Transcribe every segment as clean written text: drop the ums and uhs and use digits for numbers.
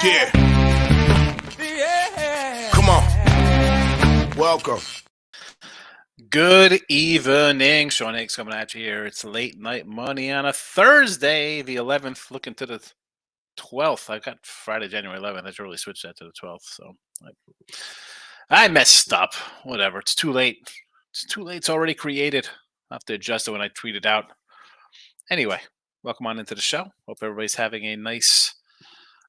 Yeah. Come on. Welcome. Good evening. Sean Higgs coming at you here. It's late night money on a Thursday, the 11th, looking to the 12th. I got Friday, January 11th. I should really switch that to the 12th. So I messed up. Whatever. It's too late. It's too late. It's already created. I'll have to adjust it when I tweet it out. Anyway, welcome on into the show. Hope everybody's having a nice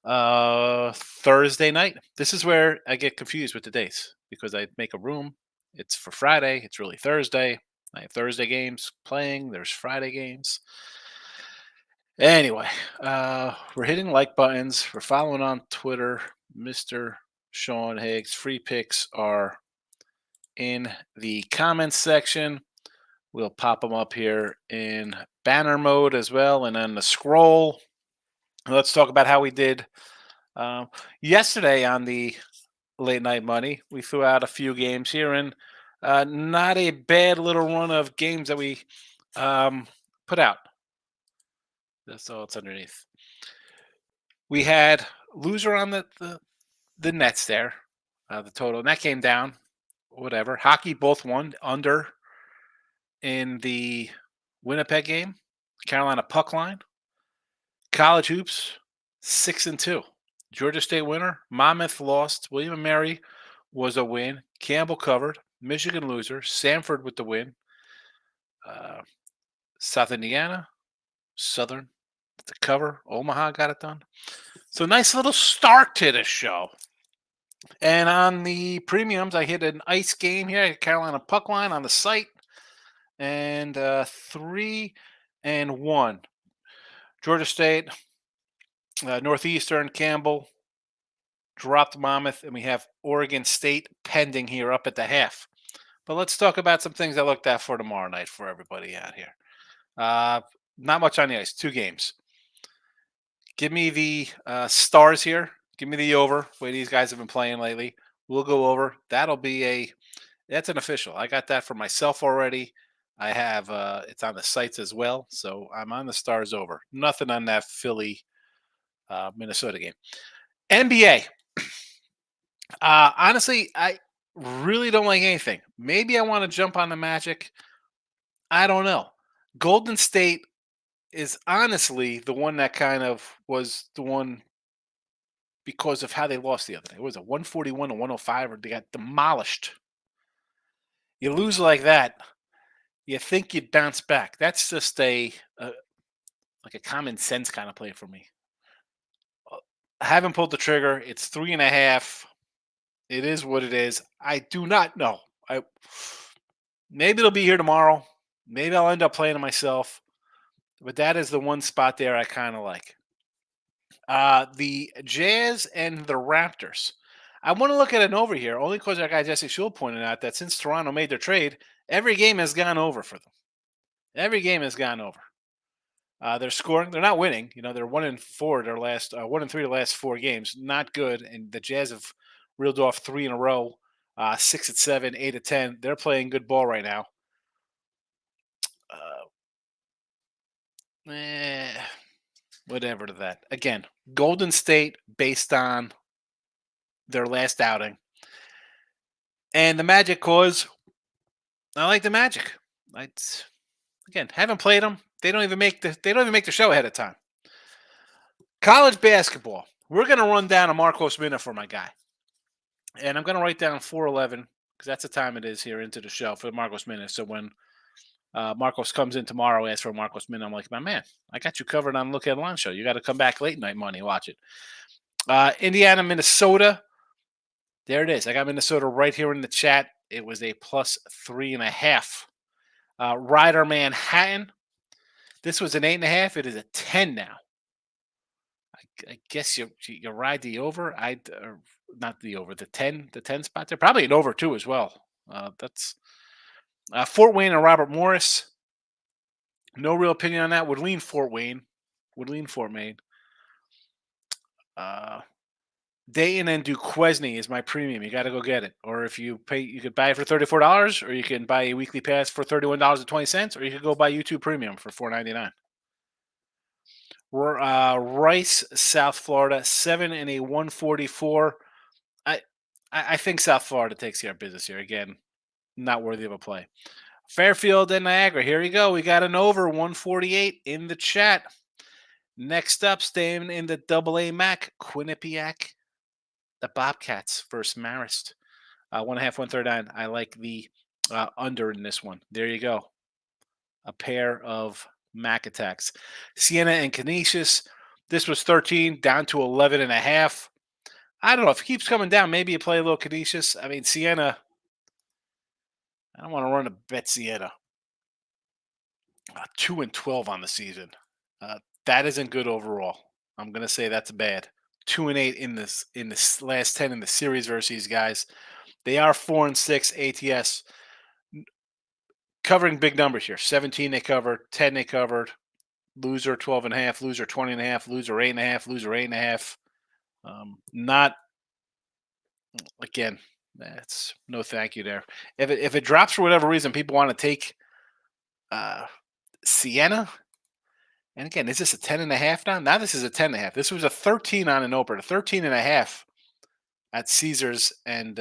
Thursday night. This is where I get confused with the dates because I make a room. It's for Friday. It's really Thursday. I have Thursday games playing. There's Friday games. Anyway, we're hitting like buttons. We're following on Twitter. Mr. Sean Higgs. Free picks are in the comments section. We'll pop them up here in banner mode as well. And then the scroll. Let's talk about how we did yesterday on the Late Night Money. We threw out a few games here, and not a bad little run of games that we put out. That's all it's underneath. We had loser on the Nets there, the total, and that came down. Whatever. Hockey both won under in the Winnipeg game. Carolina puck line. College hoops 6-2. Georgia State winner. Monmouth lost. William and Mary was a win. Campbell covered. Michigan loser. Samford with the win. South Indiana, Southern, the cover. Omaha got it done. So nice little start to the show. And on the premiums, I hit an ice game here. Carolina puck line on the site. And 3-1. Georgia State, Northeastern, Campbell dropped Monmouth, and we have Oregon State pending here up at the half. But let's talk about some things I looked at for tomorrow night for everybody out here. Not much on the ice. 2 games. Give me the stars here. Give me the over. The way these guys have been playing lately. We'll go over. That's an official. I got that for myself already. I have it's on the sites as well. So I'm on the stars over. Nothing on that Philly Minnesota game. NBA. Honestly, I really don't like anything. Maybe I want to jump on the Magic. I don't know. Golden State is honestly the one that kind of was the one because of how they lost the other day. It was a 141 to 105, or they got demolished. You lose like that, you think you'd bounce back. That's just like a common sense kind of play for me. I haven't pulled the trigger. It's 3.5. It is what it is. I do not know. Maybe it'll be here tomorrow. Maybe I'll end up playing it myself. But that is the one spot there I kind of like. The Jazz and the Raptors. I want to look at an over here, only because our guy Jesse Shule pointed out that since Toronto made their trade, every game has gone over for them. Every game has gone over. They're scoring. They're not winning. They're 1-4 their last 1-3 the last 4 games. Not good. And the Jazz have reeled off 3 in a row. 6-7, 8-10. They're playing good ball right now. Whatever to that. Again, Golden State based on their last outing. And the Magic cause, I like the Magic. Again, haven't played them. They don't even make the show ahead of time. College basketball. We're going to run down a Marcos Minna for my guy. And I'm going to write down 4:11 because that's the time it is here into the show for Marcos Minna. So when Marcos comes in tomorrow, asks for Marcos Minna, I'm like, my man, I got you covered on Look at Line Show. You got to come back late night money, watch it. Indiana, Minnesota. There it is. I got Minnesota right here in the chat. It was a plus 3.5. Ryder, Manhattan. This was an 8.5. It is a 10 now. I guess you ride the over. Not the over, the 10 spot there. Probably an over too as well. That's Fort Wayne and Robert Morris. No real opinion on that. Would lean Fort Wayne. Would lean Fort Wayne. Dayton and Duquesne is my premium. You got to go get it. Or if you pay, you could buy it for $34, or you can buy a weekly pass for $31.20, or you could go buy YouTube Premium for $4.99. Rice, South Florida, 7 and a 144. I, I think South Florida takes care of business here. Again, not worthy of a play. Fairfield and Niagara. Here we go. We got an over 148 in the chat. Next up, staying in the Double A MAC, Quinnipiac, the Bobcats versus Marist. 1.5, 139. I like the under in this one. There you go. A pair of MAC attacks. Siena and Canisius. This was 13 down to 11.5. I don't know if it keeps coming down. Maybe you play a little Canisius. I mean, Siena. I don't want to run a bet Siena. 2-12 on the season. That isn't good overall. I'm gonna say that's bad. 2-8 in this last 10 in the series versus these guys. They are 4-6 ATS. Covering big numbers here. 17 they covered, 10 they covered. Loser 12.5, loser 20.5, loser 8.5, loser 8.5. Not again. That's no thank you there. If it drops for whatever reason, people want to take Siena. And again, is this a 10.5 now? Now this is a 10.5. This was a 13 on an opener, 13.5 at Caesars, and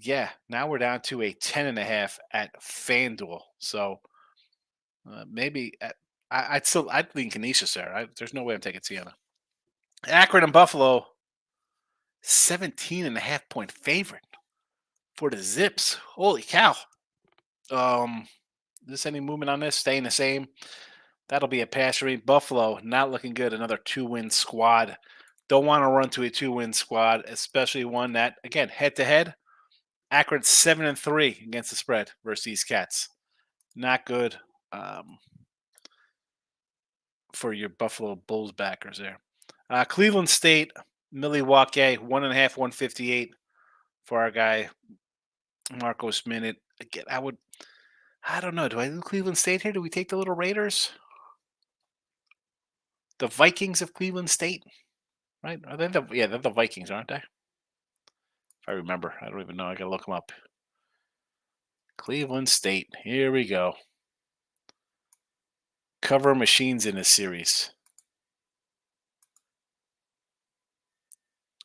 yeah, now we're down to a 10.5 at FanDuel. So maybe I'd lean Canisius there. There's no way I'm taking Siena. Akron and Buffalo, 17.5 point favorite for the Zips. Holy cow! Is this any movement on this? Staying the same. That'll be a pass rate. Buffalo not looking good. Another 2-win squad. Don't want to run to a 2-win squad, especially one that, again, head to head. Akron 7-3 against the spread versus these cats. Not good for your Buffalo Bulls backers there. Cleveland State, Milwaukee, 1.5, 158 for our guy Marcos Minute. Again, I don't know. Do I do Cleveland State here? Do we take the little Raiders? The Vikings of Cleveland State, right? Are they they're the Vikings, aren't they? If I remember, I don't even know. I gotta look them up. Cleveland State. Here we go. Cover machines in this series.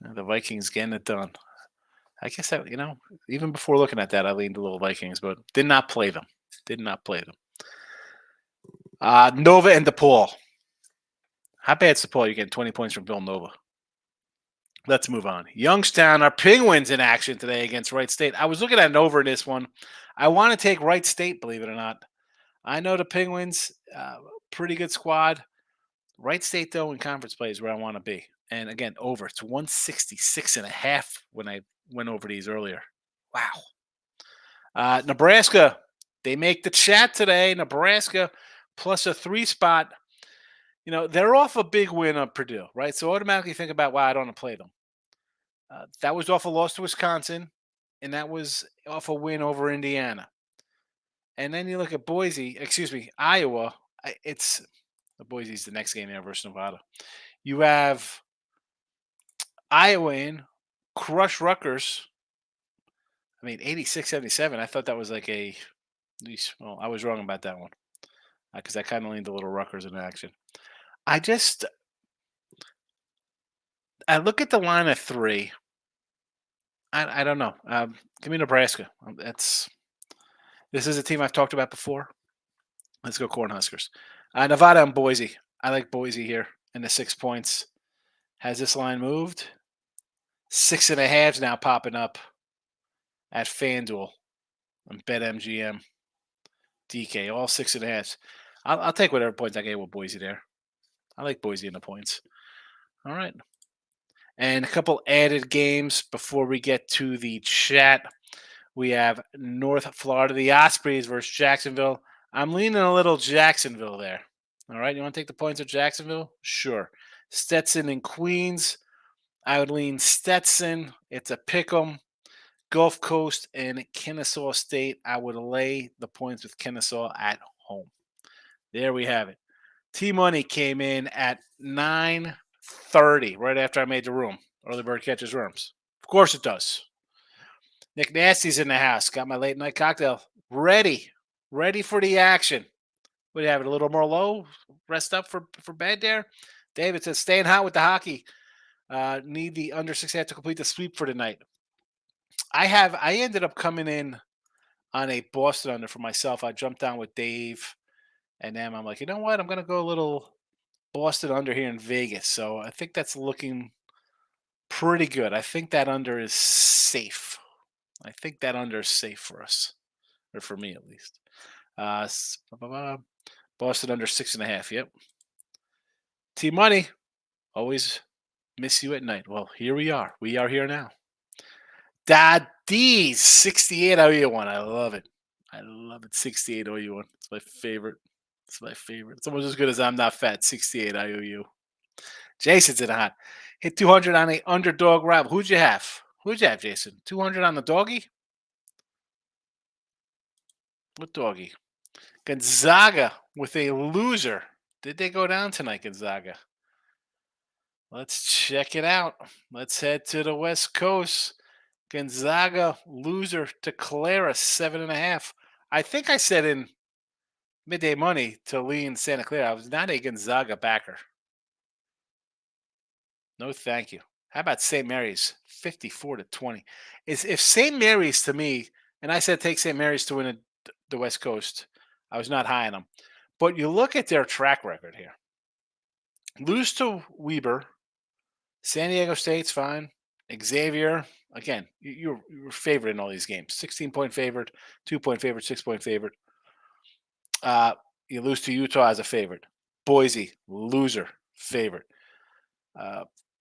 The Vikings getting it done. I guess that, even before looking at that, I leaned a little Vikings, but did not play them. Did not play them. Nova and DePaul. How bad's DePaul? You're getting 20 points from Villanova. Let's move on. Youngstown, our Penguins in action today against Wright State. I was looking at an over in this one. I want to take Wright State, believe it or not. I know the Penguins, pretty good squad. Wright State, though, in conference play is where I want to be. And again, over. It's 166.5 when I went over these earlier. Wow. Nebraska, they make the chat today. Nebraska plus a 3 spot. They're off a big win on Purdue, right? So automatically think about, wow, I don't want to play them. That was off a loss to Wisconsin, and that was off a win over Indiana. And then you look at Iowa. Boise's the next game there versus Nevada. You have Iowa in, crush Rutgers. 86-77. I thought that was like I was wrong about that one because I kind of leaned a little Rutgers in action. I look at the line of 3. I don't know. Give me Nebraska. This is a team I've talked about before. Let's go Cornhuskers. Nevada and Boise. I like Boise here in the 6 points. Has this line moved? 6.5 now popping up at FanDuel and BetMGM. DK, all 6.5. I'll take whatever points I get with Boise there. I like Boise in the points. All right. And a couple added games before we get to the chat. We have North Florida, the Ospreys versus Jacksonville. I'm leaning a little Jacksonville there. All right. You want to take the points of Jacksonville? Sure. Stetson and Queens. I would lean Stetson. It's a pick 'em. Gulf Coast and Kennesaw State. I would lay the points with Kennesaw at home. There we have it. T-Money came in at 9:30 right after I made the room. Early bird catches worms. Of course it does. Nick Nasty's in the house. Got my late night cocktail ready for the action. What do you have it a little more low? Rest up for bed there. David says staying hot with the hockey. Need the under 6.5 to complete the sweep for tonight. I ended up coming in on a Boston under for myself. I jumped down with Dave, and then I'm like, you know what? I'm gonna go a little Boston under here in Vegas. So I think that's looking pretty good. I think that under is safe. I think that under is safe for us, or for me at least. Boston under 6.5. Yep. T Money, always miss you at night. Well, here we are. We are here now. Daddy's 68 OU1. I love it. I love it. 68 OU1. It's my favorite. It's my favorite. It's almost as good as I'm not fat. 68 IOU. Jason's in a hot. Hit 200 on a underdog rival. Who'd you have? Who'd you have, Jason? 200 on the doggy? What doggy? Gonzaga with a loser. Did they go down tonight, Gonzaga? Let's check it out. Let's head to the West Coast. Gonzaga loser to Clara 7.5. I think I said in midday money to lean Santa Clara. I was not a Gonzaga backer. No, thank you. How about St. Mary's 54-20? If St. Mary's to me, and I said take St. Mary's to win the West Coast, I was not high on them. But you look at their track record here. Lose to Weber, San Diego State's fine. Xavier, again, you're favored in all these games. 16-point favorite, 2-point favorite, 6-point favorite. You lose to Utah as a favorite. Boise, loser, favorite.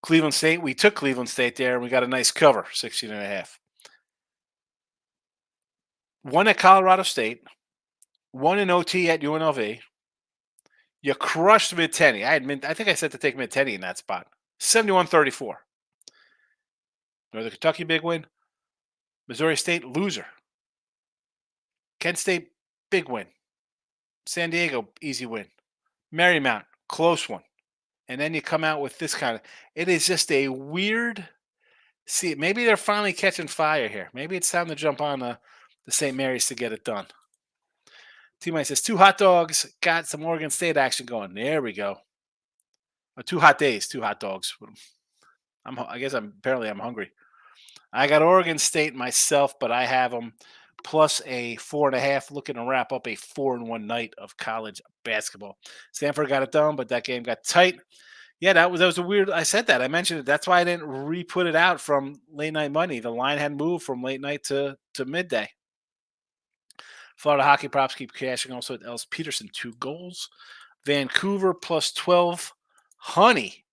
Cleveland State, we took Cleveland State there, and we got a nice cover, 16.5. One at Colorado State, one in OT at UNLV. You crushed Mid-Tenney. I think I said to take Mid-Tenney in that spot. 71-34. Northern Kentucky, big win. Missouri State, loser. Kent State, big win. San Diego, easy win. Marymount, close one. And then you come out with this kind of, it is just a weird, see, maybe they're finally catching fire here. Maybe it's time to jump on the St. Mary's to get it done. T-Mike says, 2 hot dogs, got some Oregon State action going. There we go. 2 hot days, 2 hot dogs. I guess I'm hungry. I got Oregon State myself, but I have them plus a 4.5, looking to wrap up a 4-1 night of college basketball. Stanford got it done, but that game got tight. Yeah, that was a weird. I said that. I mentioned it. That's why I didn't re-put it out from late night money. The line had moved from late night to midday. Florida hockey props keep cashing. Also, Els Peterson 2 goals. Vancouver plus 12. Honey,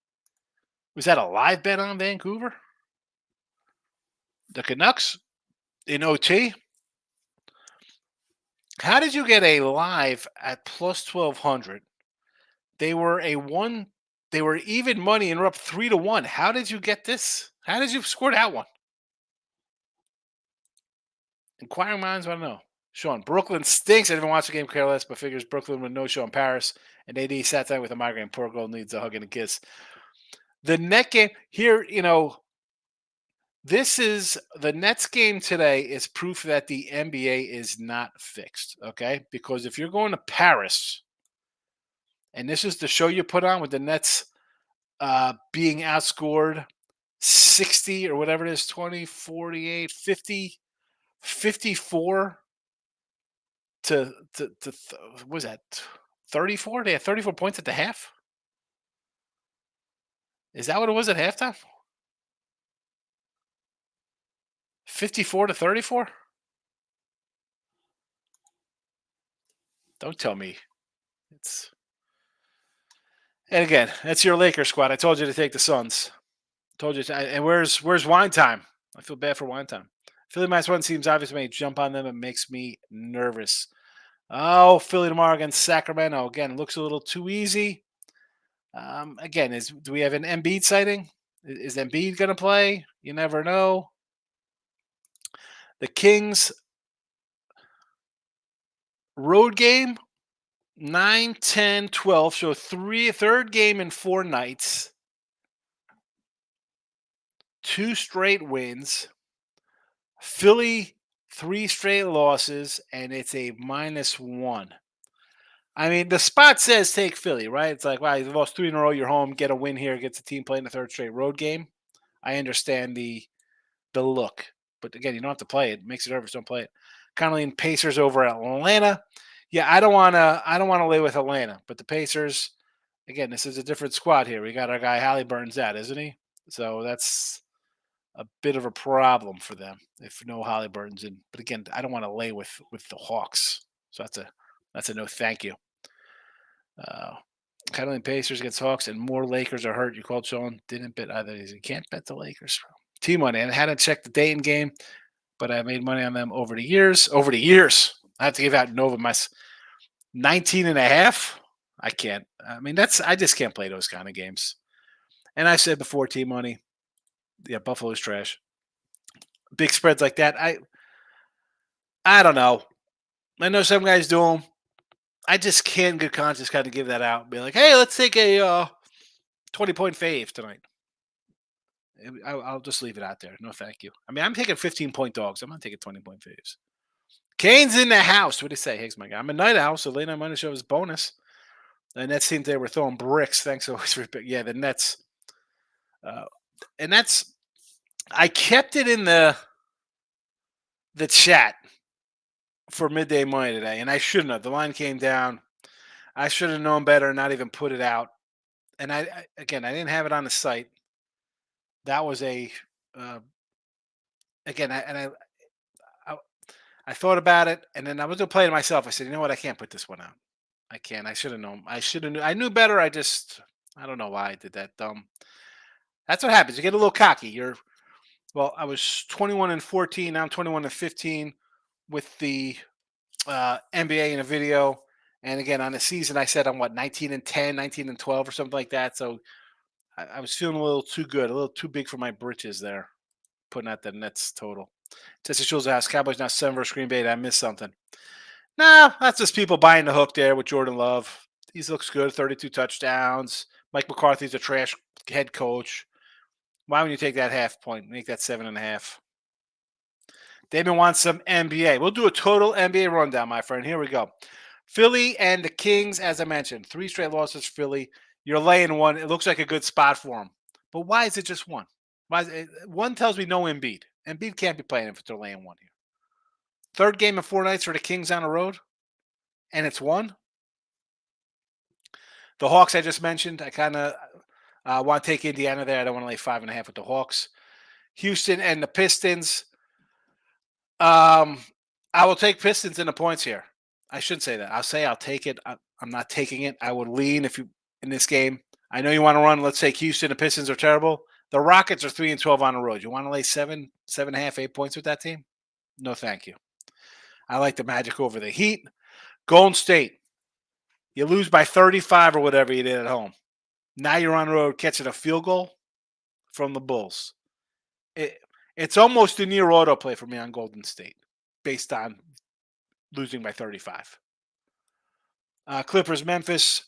was that a live bet on Vancouver? The Canucks in OT. How did you get a live at plus 1200? They were They were even money and were up 3-1. How did you get this? How did you score that one? Inquiring minds want to know. Sean, Brooklyn stinks. I didn't watch the game careless, but figures Brooklyn with no show in Paris. And AD sat down with a migraine. Poor girl needs a hug and a kiss. The net game here, this is the Nets game today is proof that the NBA is not fixed. Okay. Because if you're going to Paris, and this is the show you put on with the Nets being outscored 60 or whatever it is, 20, 48, 50, 54 to what was that? 34? They had 34 points at the half? Is that what it was at halftime? 54-34? Don't tell me. And again, that's your Lakers squad. I told you to take the Suns. Told you to, and where's wine time? I feel bad for wine time. Philly -1 seems obvious to me. Jump on them. It makes me nervous. Oh, Philly tomorrow against Sacramento. Again, looks a little too easy. Again, do we have an Embiid sighting? Is Embiid going to play? You never know. The Kings road game, 9, 10, 12. So third game in 4 nights. 2 straight wins. Philly, 3 straight losses, and it's a -1. I mean, the spot says take Philly, right? It's like, wow, you've lost 3 in a row. You're home. Get a win here. Gets the team playing the third straight road game. I understand the look, but again, you don't have to play it. Makes it nervous. Don't play it. Connolly and Pacers over Atlanta. Yeah, I don't want to. I don't want to lay with Atlanta, but the Pacers. Again, this is a different squad here. We got our guy Halliburton's out, isn't he? So that's a bit of a problem for them if no Halliburton's in. But again, I don't want to lay with the Hawks. So that's a no thank you. Uh, Connolly and Pacers against Hawks, and more Lakers are hurt. You called Sean. Didn't bet either. You can't bet the Lakers. Team money. And I hadn't checked the Dayton game, but I made money on them over the years. Over the years, I have to give out Nova my 19 and a half. I can't. I mean, I just can't play those kind of games. And I said before, team money. Yeah, Buffalo's trash. Big spreads like that. I don't know. I know some guys do them. I just can't good conscience kind of give that out and be like, hey, let's take a 20-point fave tonight. I'll just leave it out there. No, thank you. I mean, I'm taking 15-point dogs. I'm not taking 20-point faves. Kane's in the house. What do you say, Higgs, my guy? I'm a night owl, so late night money show is bonus. The Nets team they were throwing bricks. Thanks always for yeah, the Nets. And that's I kept it in the chat for midday money today, and I shouldn't have. The line came down. I should have known better and not even put it out. And I didn't have it on the site. That was a again, I thought about it, and then I was gonna play it myself. I said, you know what, I can't put this one out. I can't. I should have known. I knew better. I don't know why I did that. That's what happens. You get a little cocky. I was 21 and 14. Now I'm 21 and 15 with the NBA in a video. And again, on the season, I said I'm 19 and 10, 19 and 12 or something like that. So I was feeling a little too good, a little too big for my britches there, putting out the Nets total. Jesse Schultz asked, Cowboys now 7 versus Green Bay. Did I missed something? No, that's just people buying the hook there with Jordan Love. He looks good, 32 touchdowns. Mike McCarthy's a trash head coach. Why would you take that half point? Make that 7.5. Damon wants some NBA. We'll do a total NBA rundown, my friend. Here we go. Philly and the Kings, as I mentioned, 3 straight losses for Philly. You're laying one. It looks like a good spot for them. But why is it just one? One tells me no Embiid. Embiid can't be playing if they're laying one here. Third game in 4 nights for the Kings on the road, and it's one. The Hawks I just mentioned, I kind of want to take Indiana there. I don't want to lay 5.5 with the Hawks. Houston and the Pistons. I will take Pistons in the points here. I should say that. I'll take it. I'm not taking it. I would lean in this game. I know you want to run. Let's say Houston. The Pistons are terrible. The Rockets are 3 and 12 on the road. You want to lay 7.5, 8 points with that team? No, thank you. I like the Magic over the Heat. Golden State. You lose by 35 or whatever you did at home. Now you're on the road catching a field goal from the Bulls. It's almost a near auto play for me on Golden State based on losing by 35. Clippers, Memphis.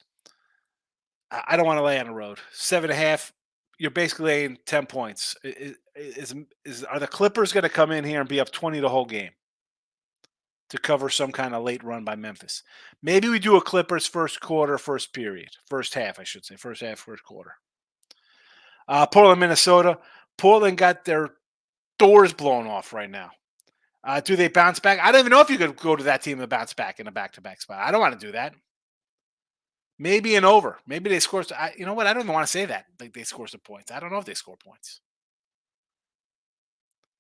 I don't want to lay on the road. 7.5. You're basically laying 10 points. Are the Clippers going to come in here and be up 20 the whole game to cover some kind of late run by Memphis? Maybe we do a Clippers first quarter, first period. First half, I should say. First half, first quarter. Portland, Minnesota. Portland got their doors blown off right now. Do they bounce back? I don't even know if you could go to that team and bounce back in a back-to-back spot. I don't want to do that. Maybe an over. Maybe they score. You know what? I don't even want to say that. Like they score some points. I don't know if they score points.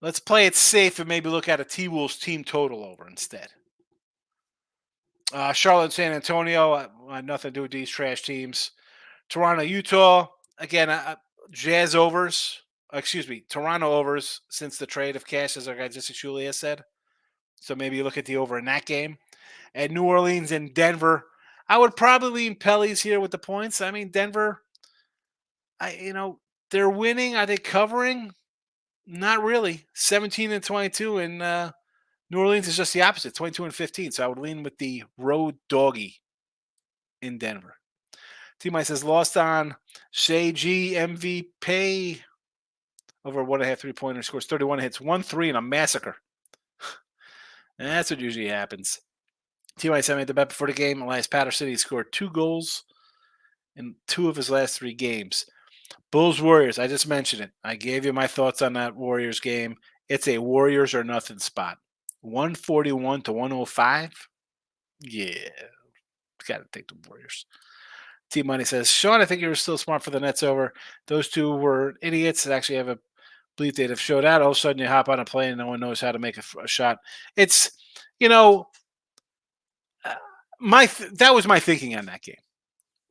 Let's play it safe and maybe look at a T-Wolves team total over instead. Charlotte and San Antonio. Nothing to do with these trash teams. Toronto, Utah. Again, Jazz overs. Toronto overs since the trade of Cash, as our guy Jesse Julia said. So maybe you look at the over in that game. And New Orleans and Denver. I would probably lean Pellies here with the points. I mean, Denver, they're winning. Are they covering? Not really. 17 and 22, and New Orleans is just the opposite, 22 and 15. So I would lean with the road doggy in Denver. T-Mike says lost on Shea G MVP over 1.5 3-pointer, scores 31 hits, 1-3 in a massacre. And that's what usually happens. T-Money sent me the bet before the game. Elias Patterson, he scored 2 goals in 2 of his last 3 games. Bulls Warriors, I just mentioned it. I gave you my thoughts on that Warriors game. It's a Warriors or nothing spot. 141 to 105. Yeah, got to take the Warriors. T Money says, Sean, I think you were still smart for the Nets over. Those two were idiots that actually have a belief they'd have showed out. All of a sudden, you hop on a plane and no one knows how to make a shot. It's, you know, that was my thinking on that game,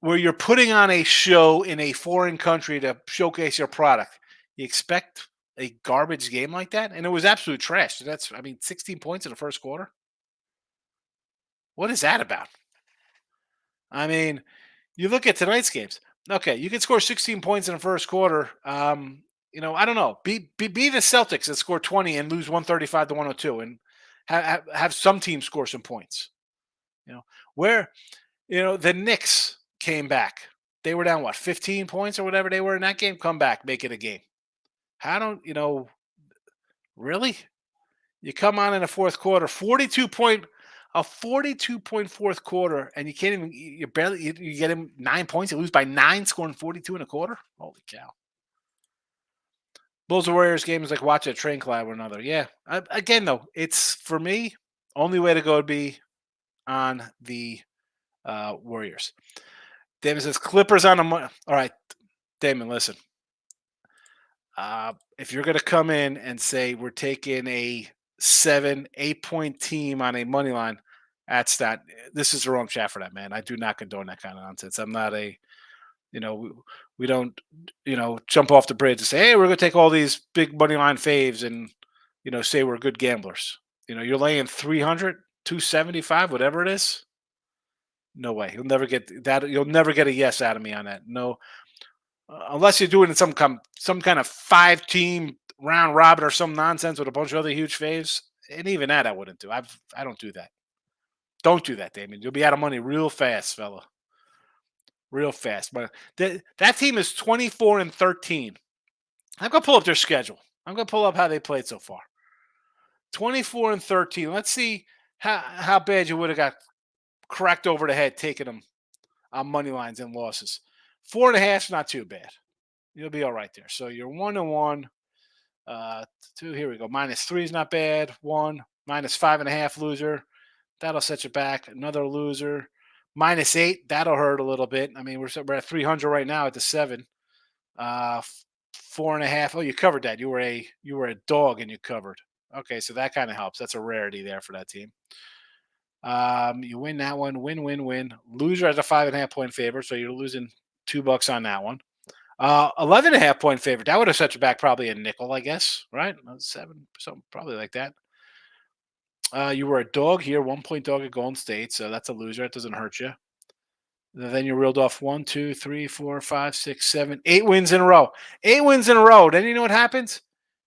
where you're putting on a show in a foreign country to showcase your product. You expect a garbage game like that, and it was absolute trash. That's, I mean, 16 points in the first quarter. What is that about? I mean, you look at tonight's games. Okay, you can score 16 points in the first quarter. I don't know. Be the Celtics that score 20 and lose 135 to 102, and have some teams score some points. Where the Knicks came back. They were down 15 points or whatever they were in that game. Come back, make it a game. How don't really? You come on in the fourth quarter, 42-point fourth quarter, and you can't even. You barely. You get him 9 points. You lose by 9, scoring 42 in a quarter. Holy cow! Bulls and Warriors game is like watching a train collide with another. Yeah. Again, though, it's for me. Only way to go would be on the Warriors. Damon says Clippers on the money. All right, Damon, listen. If you're going to come in and say we're taking a 7-8 point team on a money line, this is the wrong chat for that, man. I do not condone that kind of nonsense. I'm not we don't, jump off the bridge and say, hey, we're going to take all these big money line faves and, say we're good gamblers. You're laying 300, 275, whatever it is. No way. You'll never get that. You'll never get a yes out of me on that. No, unless you're doing some kind of 5-team round robin or some nonsense with a bunch of other huge faves. And even that I wouldn't do. I don't do that. Don't do that, Damien. You'll be out of money real fast, fella. Real fast. But that team is 24-13. I'm gonna pull up their schedule. I'm gonna pull up how they played so far. 24-13. Let's see how bad you would have got cracked over the head taking them on money lines and losses. 4.5 is not too bad. You'll be all right there. So you're 1-1. 2. Here we go. -3 is not bad. 1 -5.5 loser. That'll set you back. Another loser. -8. That'll hurt a little bit. I mean, we're at 300 right now at the 7. 4.5. Oh, you covered that. You were a dog and you covered. Okay, so that kind of helps. That's a rarity there for that team. You win that one. Win. Loser has a 5.5 point favor, so you're losing $2 on that one. 11.5 point favorite. That would have set you back probably a nickel, I guess, right? 7, something probably like that. You were a dog here, 1 point dog at Golden State, so that's a loser. It doesn't hurt you. Then you reeled off 1, 2, 3, 4, 5, 6, 7, 8 wins in a row. 8 wins in a row. Then you know what happens?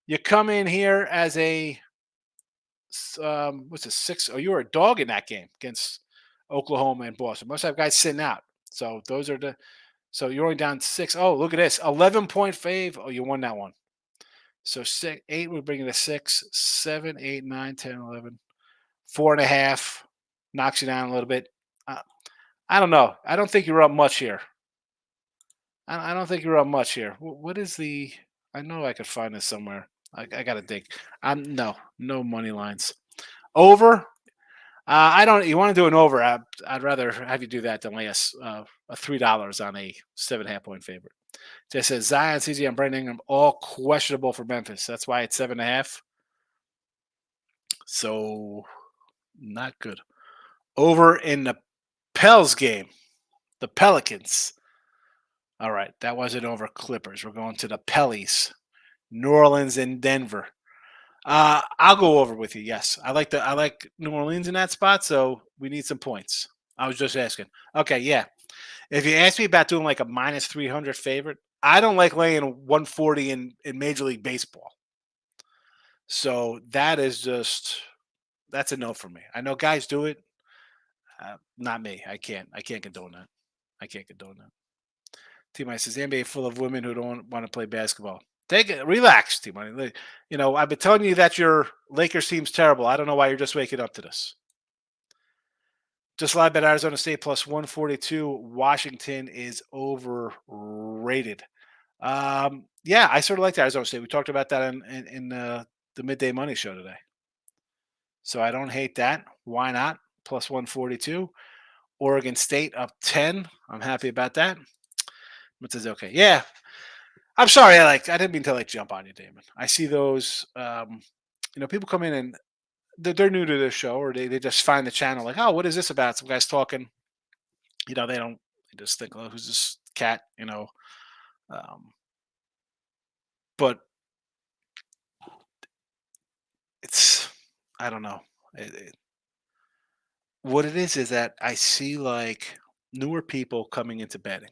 You come in here as a what's a 6? Oh, you were a dog in that game against Oklahoma and Boston. Most have guys sitting out. So those are so you're only down 6. Oh, look at this. 11-point fave. Oh, you won that one. So 8 would bring you to 6, 7, 8, 9, 10, 11. 4.5 knocks you down a little bit. I don't know. I don't think you're up much here. I don't think you're up much here. What is the? I know I could find this somewhere. I got to dig. No money lines. Over. I don't. You want to do an over? I'd rather have you do that than lay a $3 on a 7.5 point favorite. Just says Zion, CJ, and Brandon Ingram all questionable for Memphis. That's why it's 7.5. So not good. Over in the Pels game, the Pelicans. All right, that wasn't over Clippers. We're going to the Pellies, New Orleans and Denver. I'll go over with you. Yes, I like New Orleans in that spot, so we need some points. I was just asking. Okay, yeah. If you ask me about doing like a -300 favorite, I don't like laying 140 in Major League Baseball. So that's a no for me. I know guys do it. Not me. I can't condone that. I can't condone that. T-Money says NBA full of women who don't want to play basketball. Take it, relax, T-Money. I've been telling you that your Lakers team's terrible. I don't know why you're just waking up to this. Just live bet Arizona State plus 142. Washington is overrated. Yeah, I sort of like Arizona State. We talked about that in the midday money show today. So I don't hate that. Why not? Plus 142. Oregon State up 10. I'm happy about that. But says okay. Yeah. I'm sorry. I didn't mean to jump on you, Damon. I see those. People come in and they're new to this show, or they just find the channel like, oh, what is this about? Some guys talking. They just think, oh, who's this cat? But it's, I don't know. What it is that I see newer people coming into betting.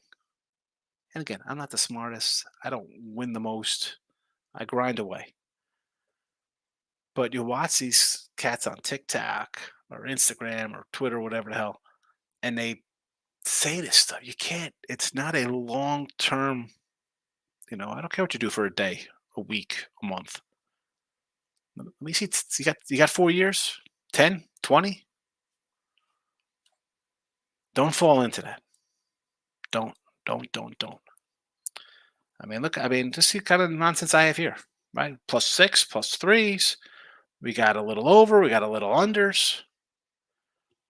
And again, I'm not the smartest. I don't win the most. I grind away. But you watch these cats on TikTok or Instagram or Twitter, whatever the hell, and they say this stuff. You can't, it's not a long term, I don't care what you do for a day, a week, a month. Let me see. You got 4 years, 10, 20. Don't fall into that. Don't. Just see kind of nonsense I have here, right? +6, +3s. We got a little over. We got a little unders.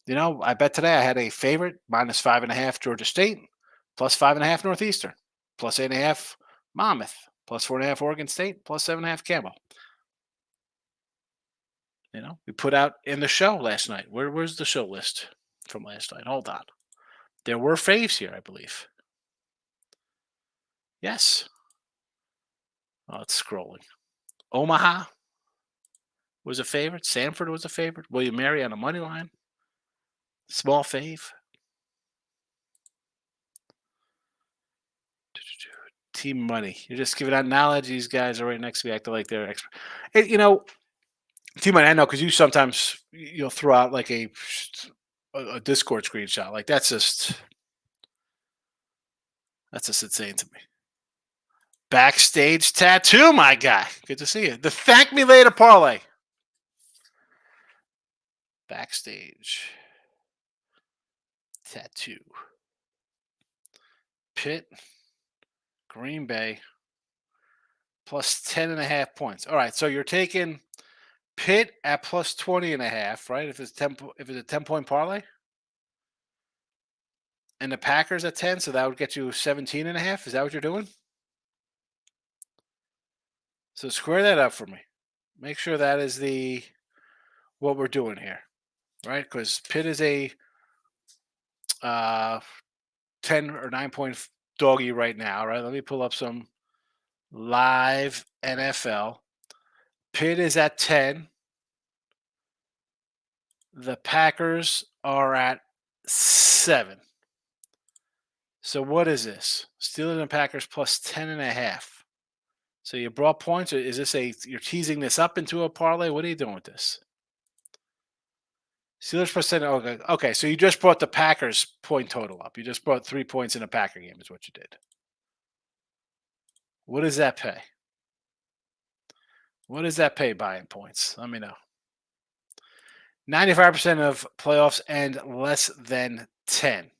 I bet today I had a favorite -5.5 Georgia State, +5.5 Northeastern, +8.5 Monmouth, +4.5 Oregon State, +7.5 Campbell. We put out in the show last night. Where's the show list from last night? Hold on. There were faves here, I believe. Yes. Oh, it's scrolling. Omaha was a favorite. Sanford was a favorite. William Mary on a money line. Small fave. Team money. You're just giving out knowledge. These guys are right next to me, acting like they're expert. Team money. I know because you sometimes you'll throw out like a Discord screenshot. That's just insane to me. Backstage tattoo, my guy. Good to see you. The thank me later parlay. Backstage tattoo. Pitt, Green Bay, plus 10.5 points. All right, so you're taking Pitt at plus 20.5, right? If it's a 10-point parlay, and the Packers at 10, so that would get you 17.5. Is that what you're doing? So square that up for me. Make sure that is what we're doing here, right? Because Pitt is a 10 or 9-point doggy right now, right? Let me pull up some live NFL. Pitt is at 10. The Packers are at 7. So what is this? Steelers and Packers plus 10.5. So you brought points, or is this you're teasing this up into a parlay? What are you doing with this? Steelers plus 10. Okay. So you just brought the Packers point total up. You just brought 3 points in a Packer game is what you did. What does that pay? What does that pay buying points? Let me know. 95% of playoffs end less than 10.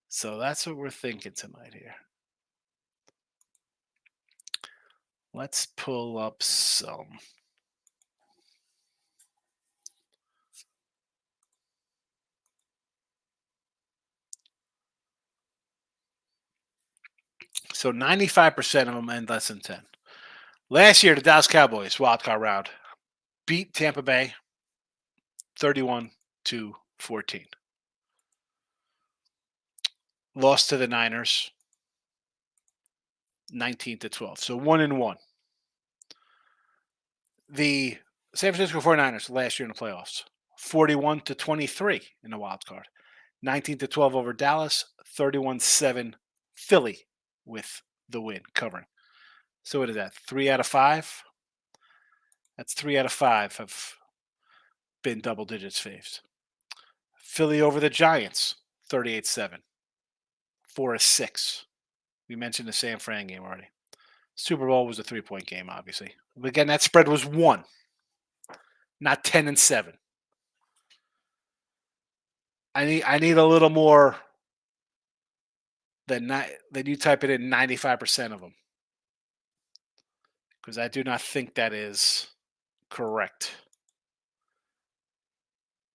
So that's what we're thinking tonight here. Let's pull up some. So 95% of them end less than 10. Last year, the Dallas Cowboys, wildcard round, beat Tampa Bay 31-14. Lost to the Niners 19-12. So 1-1. The San Francisco 49ers last year in the playoffs, 41-23 in the wild card. 19-12 over Dallas, 31-7 Philly with the win covering. So what is that? 3 out of 5? That's 3 out of 5 have been double digits faves. Philly over the Giants, 38-7. 4-6. We mentioned the San Fran game already. Super Bowl was a 3-point game, obviously. But again, that spread was 1, not 10-7. I need a little more than you type it in 95% of them because I do not think that is correct.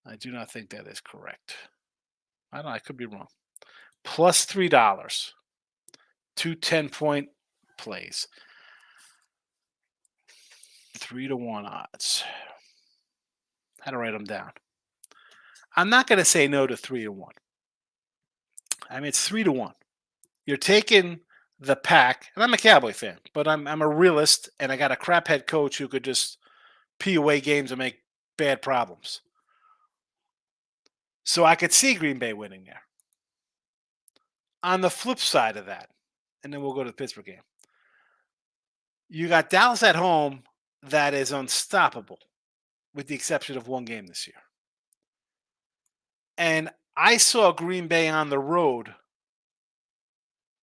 I do not think that is correct. I don't know. I could be wrong. Plus $3. Two 10-point plays. 3-1 odds. How to write them down. I'm not going to say no to 3-1. I mean, it's 3-1. You're taking the pack, and I'm a Cowboy fan, but I'm a realist, and I got a crap head coach who could just pee away games and make bad problems. So I could see Green Bay winning there. On the flip side of that, and then we'll go to the Pittsburgh game. You got Dallas at home that is unstoppable, with the exception of one game this year. And I saw Green Bay on the road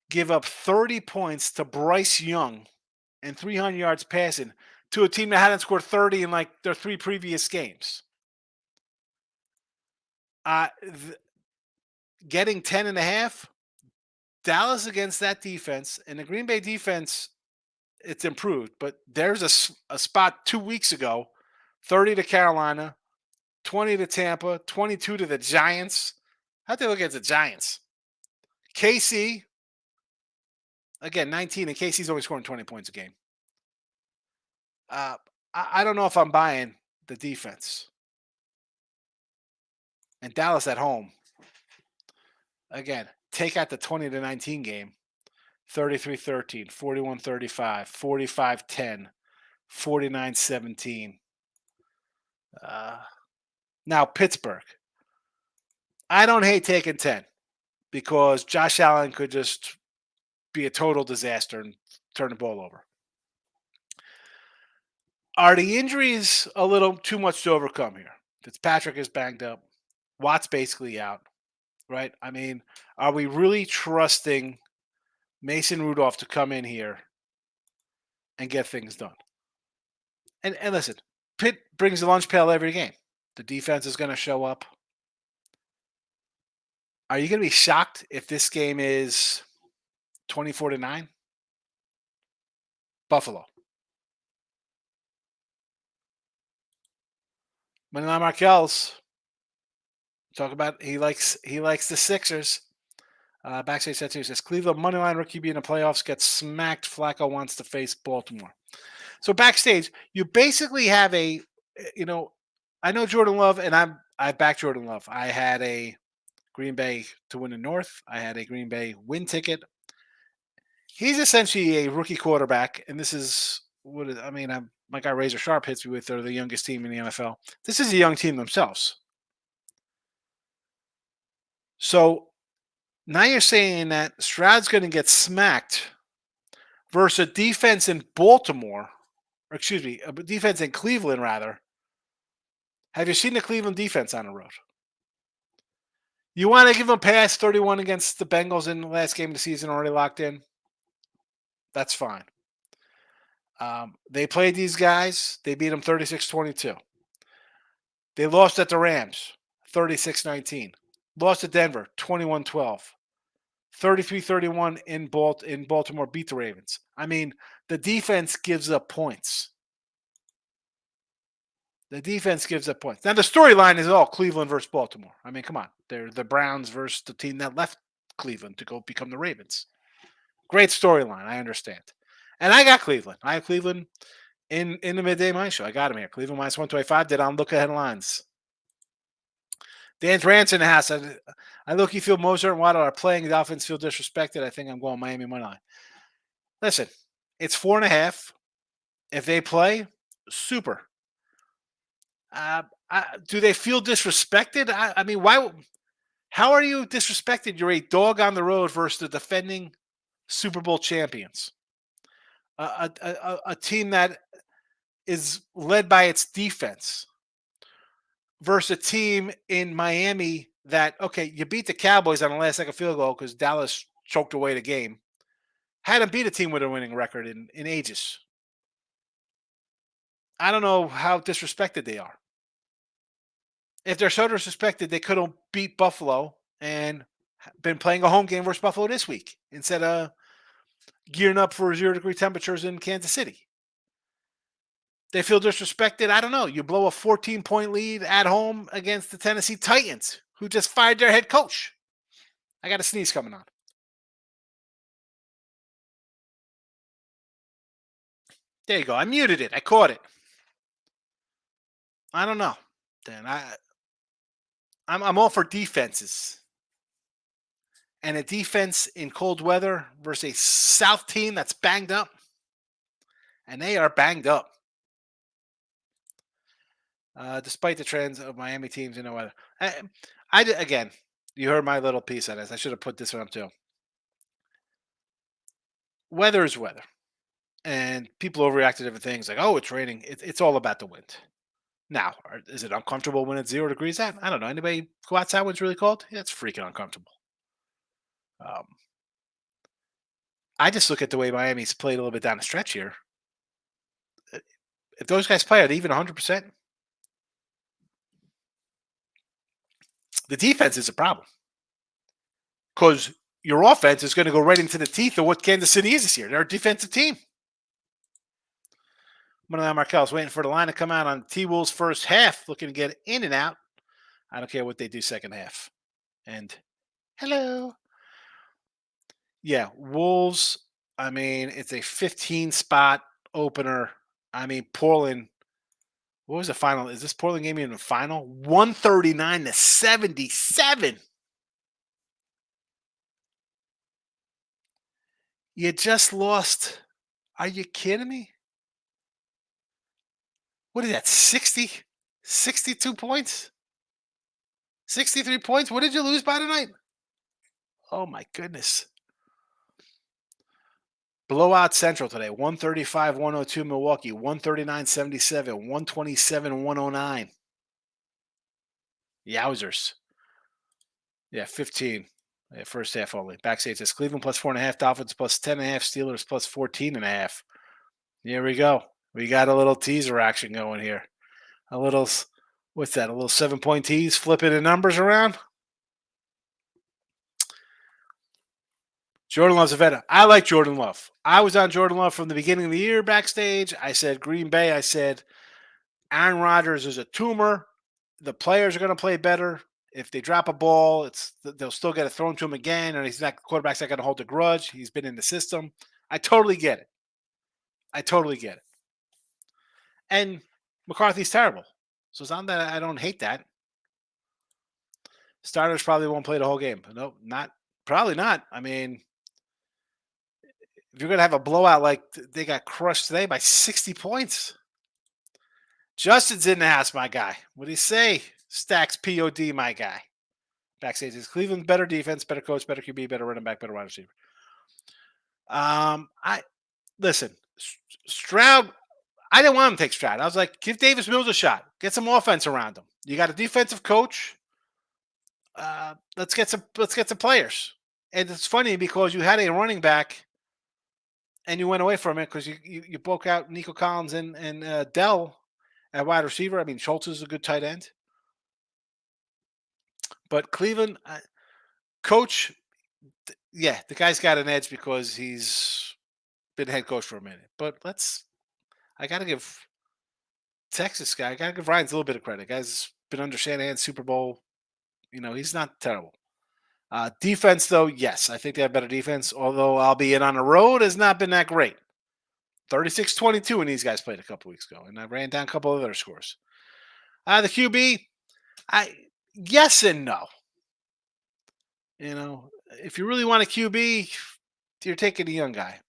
give up 30 points to Bryce Young and 300 yards passing to a team that hadn't scored 30 in like their 3 previous games. Getting 10.5, Dallas against that defense, and the Green Bay defense, it's improved, but there's a spot 2 weeks ago, 30 to Carolina, 20 to Tampa, 22 to the Giants. How'd they look against the Giants? KC, again, 19, and KC's only scoring 20 points a game. I don't know if I'm buying the defense. And Dallas at home, again, take out the 20 to 19 game, 33-13, 41-35, 45-10, 49-17. Now Pittsburgh. I don't hate taking 10 because Josh Allen could just be a total disaster and turn the ball over. Are the injuries a little too much to overcome here? Fitzpatrick is banged up. Watt's basically out, right? I mean, are we really trusting Mason Rudolph to come in here and get things done? And listen, Pitt brings the lunch pail every game. The defense is going to show up. Are you going to be shocked if this game is 24-9? Buffalo. Manuel Markel's talk about he likes the Sixers. Backstage said too, says Cleveland moneyline rookie being in the playoffs gets smacked. Flacco wants to face Baltimore. So backstage, you basically have I know Jordan Love, and I backed Jordan Love. I had a Green Bay to win the North. I had a Green Bay win ticket. He's essentially a rookie quarterback, and this is my guy Razor Sharp hits me with they're the youngest team in the NFL. This is a young team themselves. So now you're saying that Stroud's going to get smacked versus a defense in Baltimore, or excuse me, a defense in Cleveland, rather. Have you seen the Cleveland defense on the road? You want to give them pass 31 against the Bengals in the last game of the season already locked in? That's fine. They played these guys. They beat them 36-22. They lost at the Rams 36-19. Lost to Denver 21-12. 33-31 in Baltimore, beat the Ravens. I mean, the defense gives up points. The defense gives up points. Now, the storyline is all Cleveland versus Baltimore. I mean, come on. They're the Browns versus the team that left Cleveland to go become the Ravens. Great storyline. I understand. And I got Cleveland. I have Cleveland in the Midday Mind Show. I got them here. Cleveland minus 125. Did on look ahead lines. Dan's Rants in the house. I look, you feel Moser and Waddle are playing. The Dolphins feel disrespected. I think I'm going Miami money line. Listen, it's 4.5. If they play, super. Do they feel disrespected? I mean, why? How are you disrespected? You're a dog on the road versus the defending Super Bowl champions. A team that is led by its defense versus a team in Miami that, okay, you beat the Cowboys on the last second field goal because Dallas choked away the game. Hadn't beat a team with a winning record in ages. I don't know how disrespected they are. If they're so disrespected, they could have beat Buffalo and been playing a home game versus Buffalo this week instead of gearing up for 0 degree temperatures in Kansas City. They feel disrespected. I don't know. You blow a 14-point lead at home against the Tennessee Titans, who just fired their head coach. I got a sneeze coming on. There you go. I muted it. I caught it. I don't know. Dan, I'm all for defenses. And a defense in cold weather versus a South team that's banged up. And they are banged up. Despite the trends of Miami teams in the weather. Again, you heard my little piece on this. I should have put this one up too. Weather is weather. And people overreact to different things like, oh, it's raining. It's all about the wind. Now, is it uncomfortable when it's 0 degrees out? I don't know. Anybody go outside when it's really cold? Yeah, it's freaking uncomfortable. I just look at the way Miami's played a little bit down the stretch here. If those guys play at even 100%, the defense is a problem. Because your offense is going to go right into the teeth of what Kansas City is this year. They're a defensive team. Moneyline Markel's waiting for the line to come out on T-Wolves first half, looking to get in and out. I don't care what they do second half. And hello. Yeah, Wolves, I mean, it's a 15-spot opener. I mean, Portland, what was the final? Is this Portland game in the final? 139-77. You just lost. Are you kidding me? What is that, 60? 62 points? 63 points? What did you lose by tonight? Oh, my goodness. Blowout Central today, 135-102 Milwaukee, 139-77, 127-109. Yowzers. Yeah, 15. Yeah, first half only. Backstage says Cleveland plus 4.5, Dolphins plus 10.5, Steelers plus 14.5. Here we go. We got a little teaser action going here. A little, what's that? A little 7-point tease, flipping the numbers around. Jordan Love's a veteran. I like Jordan Love. I was on Jordan Love from the beginning of the year backstage. I said Green Bay. I said Aaron Rodgers is a tumor. The players are going to play better. If they drop a ball, they'll still get it thrown to him again, and the quarterback's not going to hold a grudge. He's been in the system. I totally get it. And McCarthy's terrible. So it's not that I don't hate that. Starters probably won't play the whole game. No, probably not. I mean, if you're going to have a blowout like they got crushed today by 60 points. Justin's in the house, my guy. What do you say? Stacks POD, my guy. Backstage is Cleveland better defense, better coach, better QB, better running back, better wide receiver. Listen, Stroud. I didn't want him to take Stroud. I was like, give Davis Mills a shot. Get some offense around him. You got a defensive coach. Let's get some players. And it's funny because you had a running back, and you went away from it because you broke out Nico Collins and Dell at wide receiver. I mean, Schultz is a good tight end. But Cleveland, coach, the guy's got an edge because he's been head coach for a minute. But I got to give Texas guy, I got to give Ryans a little bit of credit. Guy's been under Shanahan's Super Bowl. He's not terrible. Defense, though, yes, I think they have better defense, although albeit on the road has not been that great. 36-22 when these guys played a couple weeks ago, and I ran down a couple of other scores. The QB, yes and no. If you really want a QB, you're taking a young guy.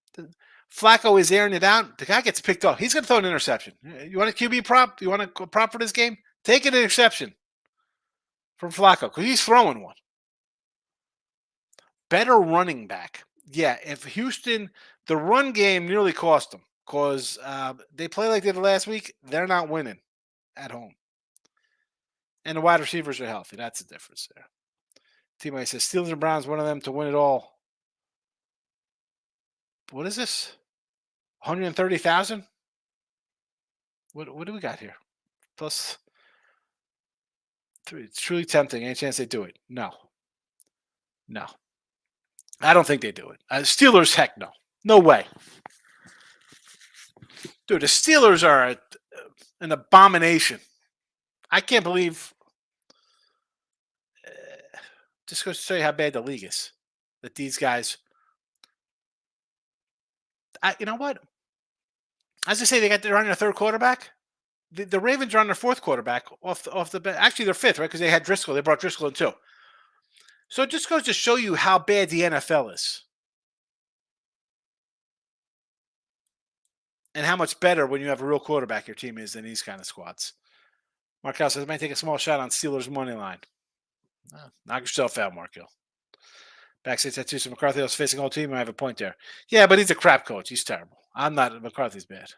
Flacco is airing it out. The guy gets picked off. He's going to throw an interception. You want a QB prop? You want a prop for this game? Take an interception from Flacco because he's throwing one. Better running back. Yeah, if Houston, the run game nearly cost them because they play like they did last week. They're not winning at home. And the wide receivers are healthy. That's the difference there. Teammate says Steelers and Browns, one of them to win it all. What is this? 130,000? What do we got here? Plus It's truly tempting. Any chance they do it? No. No. I don't think they do it. Steelers, heck no. No way. Dude, the Steelers are an abomination. I can't believe. Just goes to show you how bad the league is. That these guys. You know what? As I say, they're on their third quarterback. The Ravens are on their fourth quarterback off the bench. Actually, they're fifth, right? Because they had Driscoll. They brought Driscoll in too. So it just goes to show you how bad the NFL is. And how much better when you have a real quarterback your team is than these kind of squads. Markel says, I might take a small shot on Steelers money line. Knock yourself out, Markel. Backstage tattoos. So McCarthy was facing all team. I have a point there. Yeah, but he's a crap coach. He's terrible. I'm not. McCarthy's bad.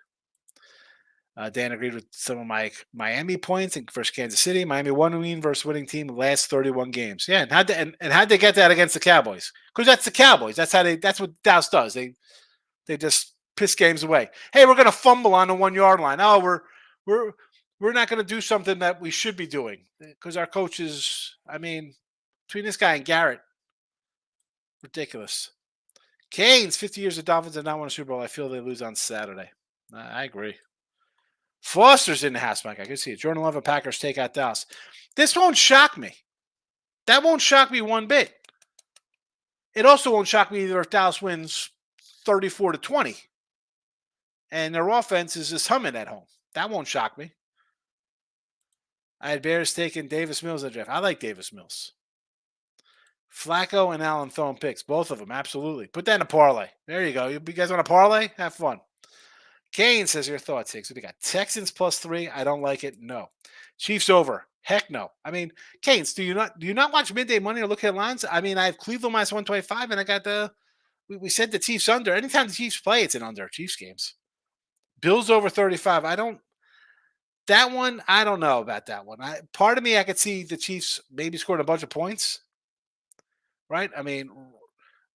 Dan agreed with some of my Miami points versus Kansas City. Miami won versus winning team last 31 games. Yeah, and how'd they get that against the Cowboys? Because that's the Cowboys. That's what Dallas does. They just piss games away. Hey, we're gonna fumble on the 1 yard line. Oh, we're not gonna do something that we should be doing because our coaches. I mean, between this guy and Garrett, ridiculous. Canes, 50 years of Dolphins have not won a Super Bowl. I feel they lose on Saturday. I agree. Foster's in the house, Mike. I can see it. Jordan Love and Packers take out Dallas. This won't shock me. That won't shock me one bit. It also won't shock me either if Dallas wins 34-20 and their offense is just humming at home. That won't shock me. I had Bears taking Davis Mills at draft. I like Davis Mills. Flacco and Allen throwing picks. Both of them, absolutely. Put that in a parlay. There you go. You guys want a parlay? Have fun. Kane says your thoughts, Higgs. We got Texans +3. I don't like it. No. Chiefs over. Heck no. I mean, Canes, do you not watch Midday Money or look at lines? I mean, I have Cleveland -125, and I got we said the Chiefs under. Anytime the Chiefs play, it's an under. Chiefs games. Bills over 35. That one, I don't know about that one. Part of me, I could see the Chiefs maybe scoring a bunch of points, right? I mean,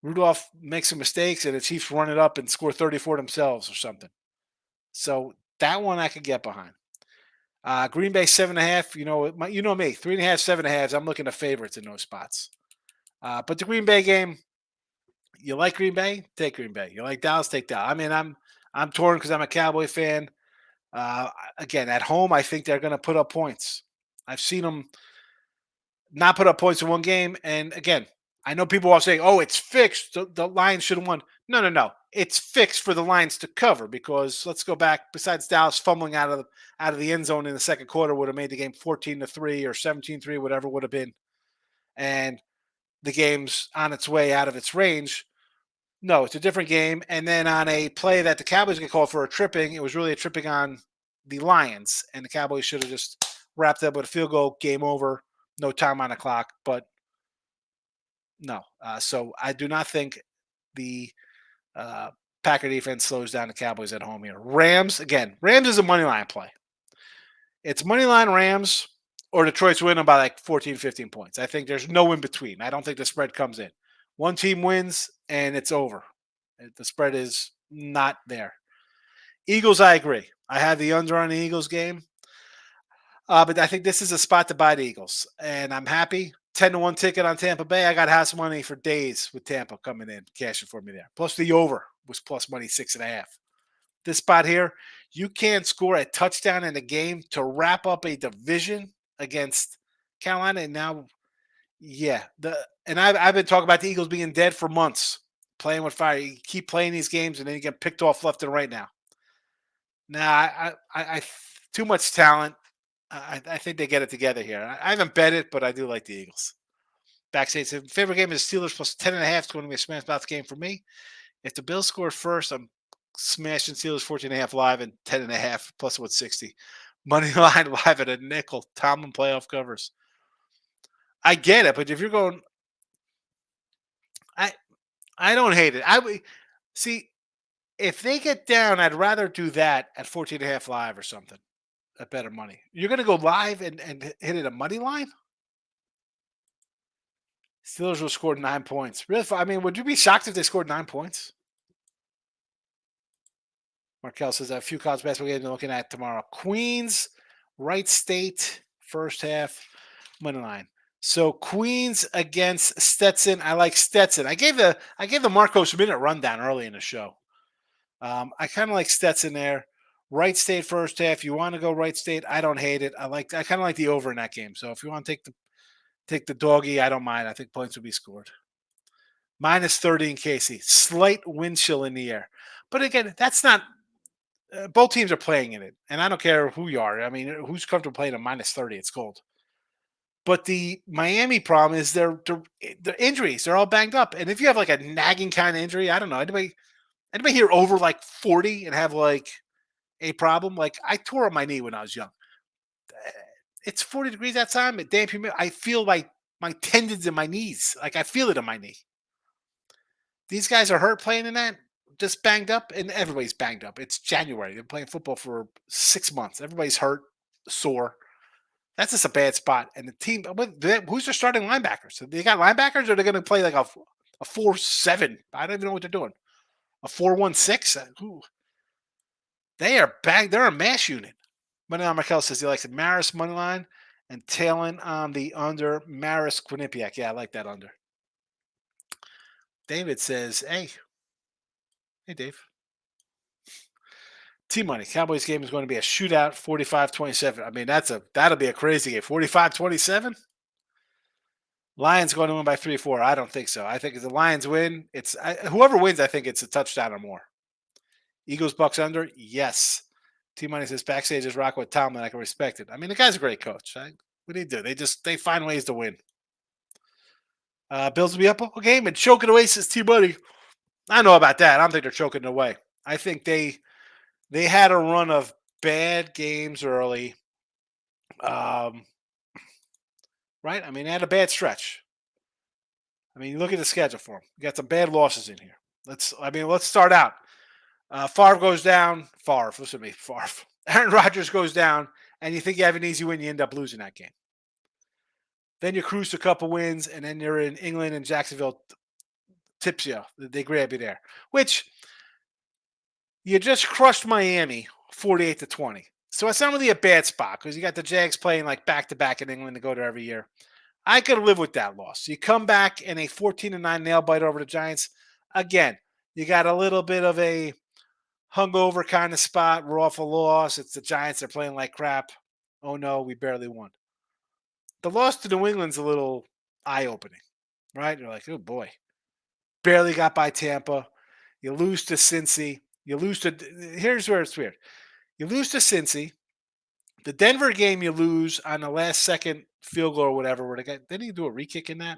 Rudolph makes some mistakes, and the Chiefs run it up and score 34 themselves or something. So that one I could get behind. Green Bay 7.5. You know me, 3.5, 7.5. I'm looking at favorites in those spots. But the Green Bay game, you like Green Bay? Take Green Bay. You like Dallas? Take Dallas. I mean, I'm torn because I'm a Cowboy fan. Again, at home, I think they're going to put up points. I've seen them not put up points in one game, and again, I know people are saying, "Oh, it's fixed. The Lions should have won." No. It's fixed for the Lions to cover because let's go back. Besides Dallas fumbling out of the end zone in the second quarter, would have made the game 14-3 or 17-3, whatever it would have been, and the game's on its way out of its range. No, it's a different game. And then on a play that the Cowboys get called for a tripping, it was really a tripping on the Lions, and the Cowboys should have just wrapped up with a field goal, game over, no time on the clock. But no, so I do not think the Packer defense slows down the Cowboys at home here. Rams, again, Rams is a money line play. It's money line Rams or Detroit's winning by like 14, 15 points. I think there's no in between. I don't think the spread comes in. One team wins and it's over. The spread is not there. Eagles, I agree. I have the under on the Eagles game. But I think this is a spot to buy the Eagles. And I'm happy. 10-1 ticket on Tampa Bay. I got house money for days with Tampa coming in, cashing for me there. Plus the over was plus money 6.5. This spot here, you can't score a touchdown in a game to wrap up a division against Carolina. And now, yeah, I've been talking about the Eagles being dead for months, playing with fire. You keep playing these games, and then you get picked off left and right now. Nah, I too much talent. I think they get it together here. I haven't bet it, but I do like the Eagles. Backstage, favorite game is Steelers plus 10.5. It's going to be a smash mouth game for me. If the Bills score first, I'm smashing Steelers 14.5 live and 10.5 plus 160. Money line live at a nickel. Tomlin playoff covers. I get it, but if you're going, I don't hate it. I would see if they get down. I'd rather do that at 14.5 live or something. At better money. You're going to go live and hit it a money line? Steelers will score 9 points. Really? I mean, would you be shocked if they scored 9 points? Markel says I have a few college basketball games I'm looking at tomorrow. Queens, Wright State, first half. money line. So Queens against Stetson. I like Stetson. I gave the Marcos minute rundown early in the show. I kind of like Stetson there. Wright State first half. You want to go Wright State? I don't hate it. I kind of like the over in that game. So if you want to take the doggy, I don't mind. I think points will be scored. -30 in Casey. Slight wind chill in the air. But again, that's not. Both teams are playing in it, and I don't care who you are. I mean, who's comfortable playing a -30? It's cold. But the Miami problem is their injuries. They're all banged up, and if you have like a nagging kind of injury, I don't know. Anybody here over like 40 and have like a problem? Like I tore up my knee when I was young. It's 40 degrees outside. Damn humid. I feel like my tendons in my knees. Like I feel it in my knee. These guys are hurt playing in that, just banged up, and everybody's banged up. It's January. They're playing football for 6 months. Everybody's hurt, sore. That's just a bad spot. And the team, who's their starting linebackers? So they got linebackers, or are they going to play like a 4-7? I don't even know what they're doing. A 4-1-6? They are banged. They're a mash unit. Moneyline Markel says he likes the Maris moneyline and tailing on the under Maris Quinnipiac. Yeah, I like that under. David says, hey, Dave. T-Money. Cowboys game is going to be a shootout, 45-27. I mean, that'll be a crazy game. 45-27? Lions going to win by 3-4. I don't think so. I think if the Lions win, whoever wins, I think it's a touchdown or more. Eagles Bucks under? Yes. T-Money says backstage is rocking with Tomlin. I can respect it. I mean, the guy's a great coach. Right? What do you do? They find ways to win. Bills will be up a game and choking away, says T-Money. I don't know about that. I don't think they're choking it away. I think they had a run of bad games early. Right? I mean, they had a bad stretch. I mean, you look at the schedule for them. You got some bad losses in here. Let's start out. Favre goes down. Listen to me, Favre. Aaron Rodgers goes down, and you think you have an easy win, you end up losing that game. Then you cruise to a couple wins, and then you're in England and Jacksonville tips you. They grab you there. Which you just crushed Miami 48-20. So it's not really a bad spot because you got the Jags playing like back-to-back in England to go there every year. I could live with that loss. You come back in a 14-9 nail biter over the Giants. Again, you got a little bit of a hungover kind of spot. We're off a loss. It's the Giants. They're playing like crap. Oh, no, we barely won. The loss to New England's a little eye-opening, right? You're like, oh, boy. Barely got by Tampa. You lose to Cincy. Here's where it's weird. You lose to Cincy. The Denver game you lose on the last second field goal or whatever. Where didn't he do a re-kick in that?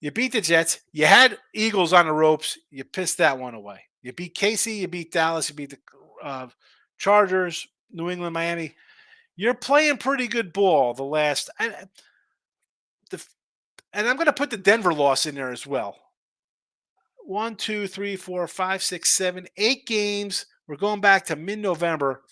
You beat the Jets. You had Eagles on the ropes. You pissed that one away. You beat Casey. You beat Dallas. You beat the Chargers, New England, Miami. You're playing pretty good ball the last. And I'm going to put the Denver loss in there as well. 1, 2, 3, 4, 5, 6, 7, 8 games. We're going back to mid-November.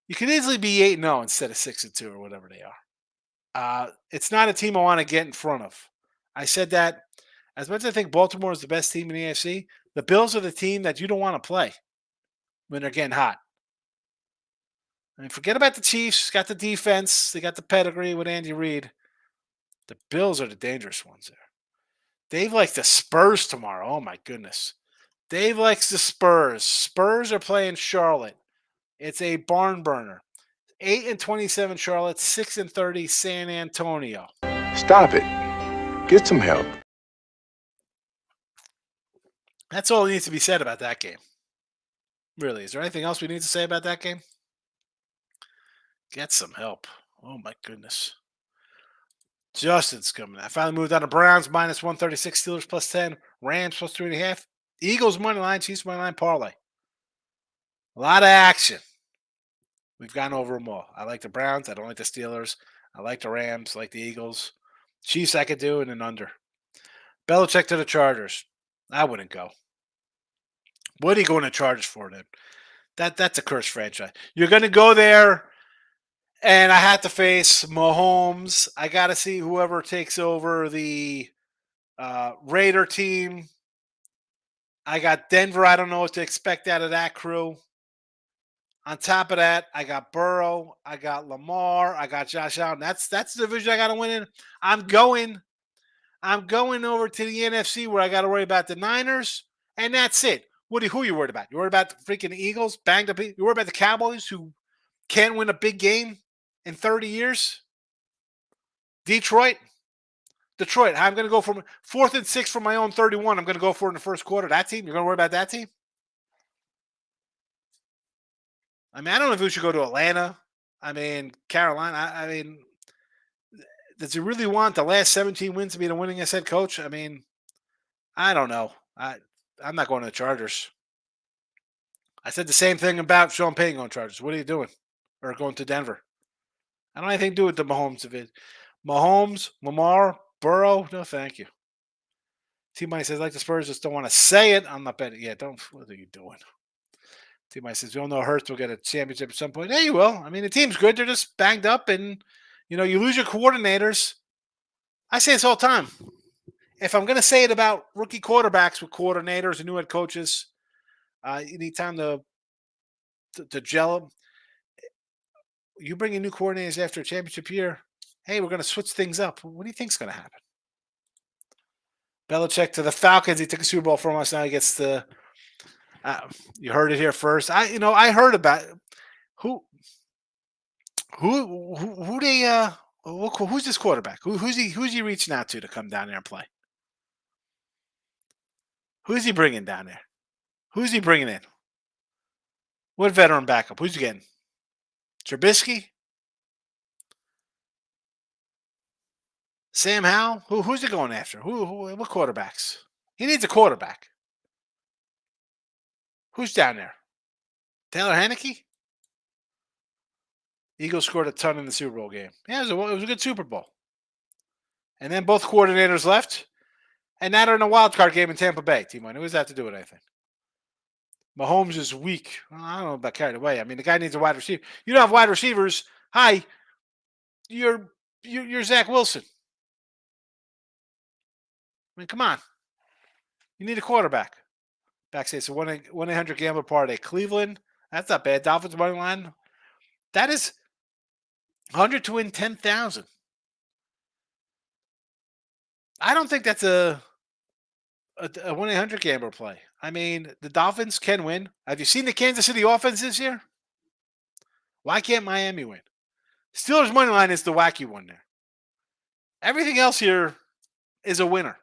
You could easily be 8-0 instead of 6-2 or whatever they are. It's not a team I want to get in front of. I said that as much as I think Baltimore is the best team in the AFC, the Bills are the team that you don't want to play when they're getting hot. I mean, forget about the Chiefs. Got the defense. They got the pedigree with Andy Reid. The Bills are the dangerous ones there. Dave likes the Spurs tomorrow. Oh, my goodness. Dave likes the Spurs. Spurs are playing Charlotte. It's a barn burner. 8-27 Charlotte, 6-30 San Antonio. Stop it. Get some help. That's all that needs to be said about that game. Really, is there anything else we need to say about that game? Get some help. Oh, my goodness. Justin's coming. I finally moved on to Browns -136, Steelers +10, Rams +3.5, Eagles money line, Chiefs money line parlay. A lot of action. We've gone over them all. I like the Browns. I don't like the Steelers. I like the Rams. I like the Eagles. Chiefs I could do and an under. Belichick to the Chargers. I wouldn't go. What are you going to Chargers for then? That's a cursed franchise. You're going to go there. And I had to face Mahomes. I got to see whoever takes over the Raider team. I got Denver. I don't know what to expect out of that crew. On top of that, I got Burrow, I got Lamar, I got Josh Allen. That's the division I got to win in. I'm going I'm going over to the NFC where I got to worry about the Niners, and that's it. Who are you worried about? You worried about the freaking Eagles, banged up? You worried about the Cowboys who can't win a big game in 30 years? Detroit, I'm going to go from 4th and 6 from my own 31. I'm going to go for it in the first quarter. That team, you're going to worry about that team? I mean, I don't know if we should go to Atlanta. I mean, Carolina. I mean, does he really want the last 17 wins to be the winningest head coach? I mean, I don't know. I'm not going to the Chargers. I said the same thing about Sean Payton going to Chargers. What are you doing? Or going to Denver? I don't have anything to do with the Mahomes of it. Mahomes, Lamar, Burrow, no thank you. T-Money says, like the Spurs, just don't want to say it. I'm not betting. Yeah, don't. What are you doing? T-Money says, we all know Hurts will get a championship at some point. Yeah, you will. I mean, the team's good. They're just banged up, and, you lose your coordinators. I say this all the time. If I'm going to say it about rookie quarterbacks with coordinators and new head coaches, you need time to gel them. You bring in new coordinators after a championship year. Hey, we're going to switch things up. What do you think's going to happen? Belichick to the Falcons. He took a Super Bowl from us. Now he gets the. You heard it here first. I heard about who they. Who's this quarterback? Who's he reaching out to come down there and play? Who's he bringing down there? Who's he bringing in? What veteran backup? Who's he getting? Trubisky? Sam Howell? Who's he going after? What quarterbacks? He needs a quarterback. Who's down there? Taylor Heineke? Eagles scored a ton in the Super Bowl game. Yeah, it was a good Super Bowl. And then both coordinators left. And now they're in a wild card game in Tampa Bay. T-Money. What does that have to do with anything? Mahomes is weak. Well, I don't know about carried away. I mean, the guy needs a wide receiver. You don't have wide receivers. Hi, you're Zach Wilson. I mean, come on. You need a quarterback. Back says so 1-800 Gambler Parlay. Cleveland. That's not bad. Dolphins money line. That is 100 to win 10,000. I don't think that's a 1-800 Gambler play. I mean, the Dolphins can win. Have you seen the Kansas City offense this year? Why can't Miami win? Steelers money line is the wacky one there. Everything else here is a winner.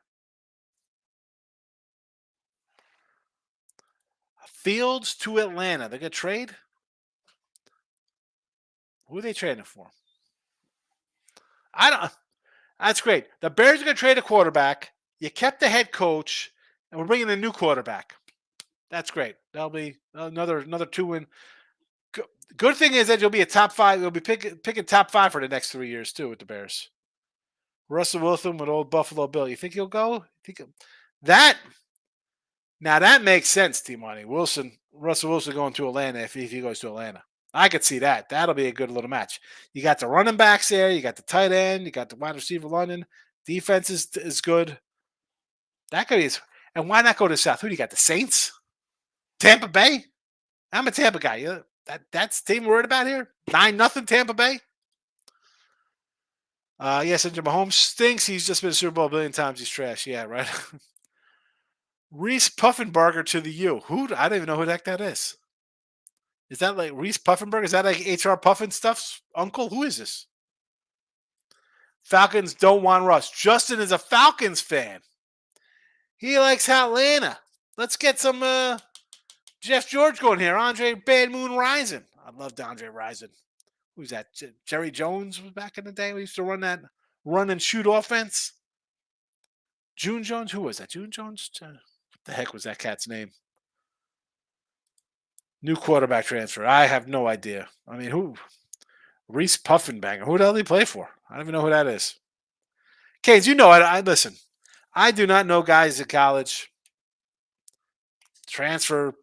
Fields to Atlanta. They're going to trade? Who are they trading for? That's great. The Bears are going to trade a quarterback. You kept the head coach, and we're bringing a new quarterback. That's great. That'll be another 2-win. Good thing is that you'll be a top 5. You'll be picking top 5 for the next 3 years too with the Bears. Russell Wilson with old Buffalo Bill. You think he'll go? Now that makes sense, T-Money. Russell Wilson going to Atlanta if he goes to Atlanta. I could see that. That'll be a good little match. You got the running backs there. You got the tight end. You got the wide receiver London. Defense is good. That could be. And why not go to the South? Who do you got? The Saints? Tampa Bay? I'm a Tampa guy. That's the team we're worried about here? 9-0 Tampa Bay? Yes, and Mahomes stinks. He's just been to Super Bowl a billion times. He's trash. Yeah, right. Reese Puffenbarger to the U. I don't even know who the heck that is. Is that like Reese Puffenberg? Is that like HR Puffin stuff's uncle? Who is this? Falcons don't want Russ. Justin is a Falcons fan. He likes Atlanta. Let's get some Jeff George going here. Andre Bad Moon Rising. I loved Andre Rising. Who's that? Jerry Jones was back in the day. We used to run that run and shoot offense. June Jones? Who was that? June Jones? What the heck was that cat's name? New quarterback transfer. I have no idea. I mean, who? Reese Puffenbanger. Who the hell did he play for? I don't even know who that is. Canes, you know it. Listen. I do not know guys at college. Transfer.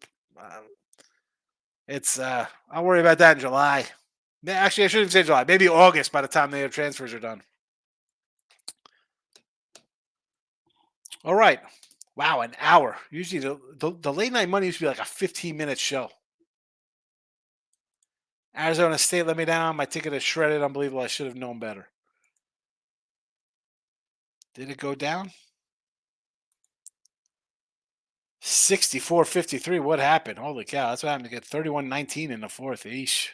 I'll worry about that in July. Actually, I shouldn't say July. Maybe August by the time their transfers are done. All right. Wow, an hour. Usually the late night money used to be like a 15-minute show. Arizona State let me down. My ticket is shredded. Unbelievable. I should have known better. Did it go down? 64-53. What happened? Holy cow. That's what happened to get 31-19 in the fourth. Yeesh.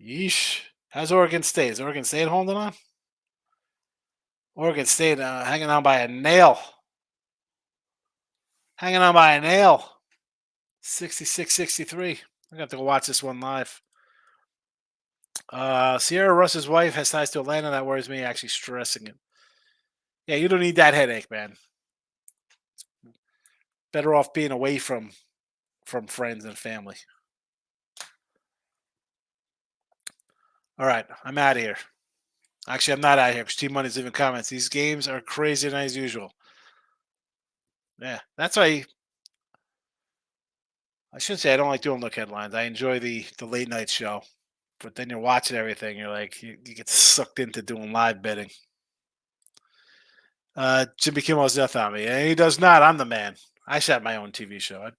Yeesh. How's Oregon State? Is Oregon State holding on? Oregon State hanging on by a nail. Hanging on by a nail. 66-63. I got to go watch this one live. Sierra Russ's wife has ties to Atlanta. That worries me. Actually stressing it. Yeah, you don't need that headache, man. Better off being away from friends and family. All right, I'm out of here. Actually, I'm not out of here because Team Money's leaving comments. These games are crazy and as usual. Yeah, that's why I shouldn't say I don't like doing look headlines. I enjoy the late night show, but then you're watching everything. You're like you get sucked into doing live betting. Jimmy Kimmel's death on me. And he does not. I'm the man. I should have my own TV show.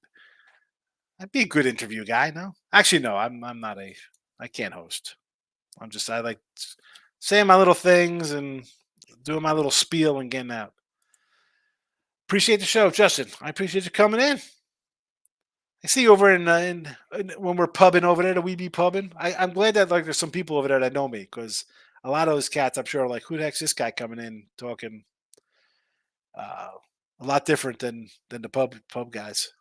I'd be a good interview guy. No, actually, no. I'm not a. I can't host. I like saying my little things and doing my little spiel and getting out. Appreciate the show, Justin. I appreciate you coming in. I see you over in when we're pubbing over there, the we be pubbing. I'm glad that like there's some people over there that know me because a lot of those cats, I'm sure, are like, who the heck's this guy coming in talking? A lot different than the pub guys.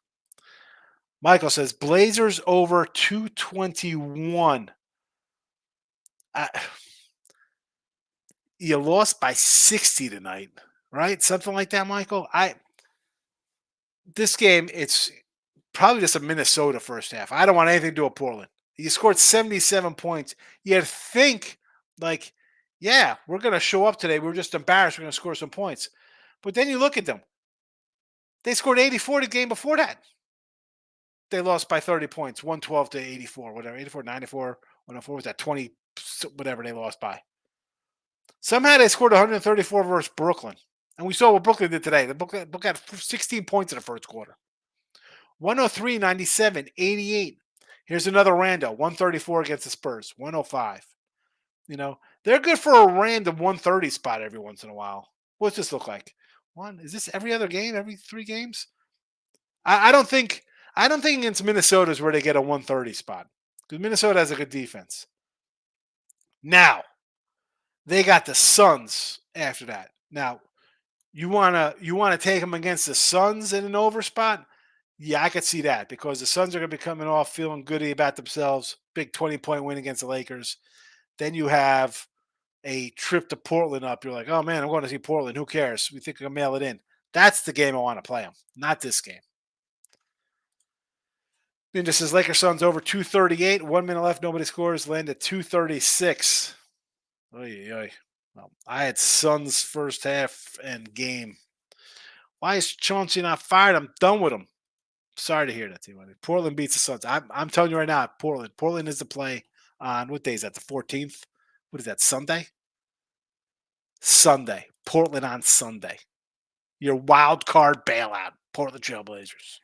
Michael says Blazers over 221. You lost by 60 tonight, right? Something like that, Michael. This game, it's probably just a Minnesota first half. I don't want anything to do with Portland. You scored 77 points. You'd think, like, yeah, we're going to show up today. We're just embarrassed. We're going to score some points. But then you look at them. They scored 84 the game before that. They lost by 30 points, 112 to 84, whatever, 84, 94, 104 was that 20, whatever they lost by. Somehow they scored 134 versus Brooklyn. And we saw what Brooklyn did today. The Brooklyn had 16 points in the first quarter. 103, 97, 88. Here's another rando, 134 against the Spurs, 105. You know, they're good for a random 130 spot every once in a while. What's this look like? Is this every other game, every 3 games? I don't think against Minnesota is where they get a 130 spot. Because Minnesota has a good defense. Now, they got the Suns after that. Now, you wanna take them against the Suns in an over spot? Yeah, I could see that because the Suns are going to be coming off feeling goody about themselves. Big 20-point win against the Lakers. Then you have a trip to Portland up. You're like, oh man, I'm going to see Portland. Who cares? We think we can mail it in. That's the game I want to play them, not this game. Ninja says Lakers Suns over 238. 1 minute left. Nobody scores. Land at 236. Oy, oy. Well, I had Suns first half and game. Why is Chauncey not fired? I'm done with him. Sorry to hear that, T. Portland beats the Suns. I'm telling you right now, Portland. Portland is the play on what day is that? The 14th? What is that? Sunday? Sunday. Portland on Sunday. Your wild card bailout. Portland Trailblazers.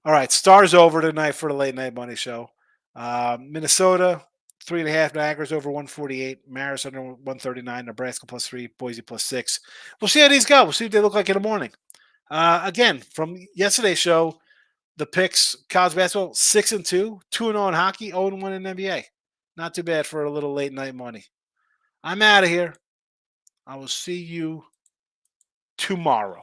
All right, Stars over tonight for the late night money show. Minnesota 3.5. Niagara's over 148. Maris under 139. Nebraska +3. Boise +6. We'll see how these go. We'll see what they look like in the morning. Again, from yesterday's show, the picks, college basketball, 6-2, 2-0 in hockey, 0-1 in NBA. Not too bad for a little late night money. I'm out of here. I will see you tomorrow.